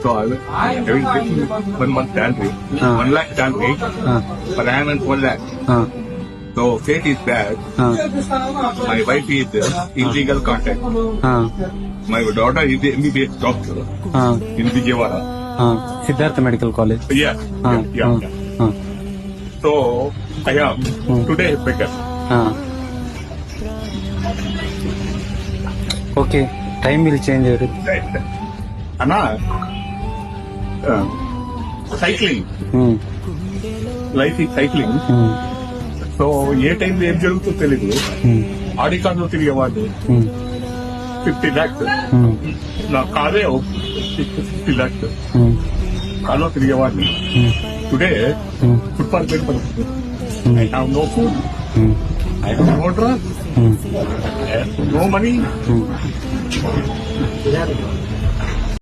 So I was getting 1 month salary, 1 lakh salary, per annum 1 lakh. So fate is bad. My wife is illegal contact. My daughter is the MBBS doctor in Vijayawada. Siddhartha medical college. Yeah. So I am today better. Okay, time will change everything. Right. Anna, cycling. Life is cycling. So ఏ టైంలో ఏం జరుగుతుందో తెలీదు. ఆడి కార్లో తిరిగేవాడిని 50 lakhs. నా కారే 50 lakhs. కార్లో తిరిగేవాడిని. Today footpath మీద పడుతుంది. I have no food, I have no dress, no money.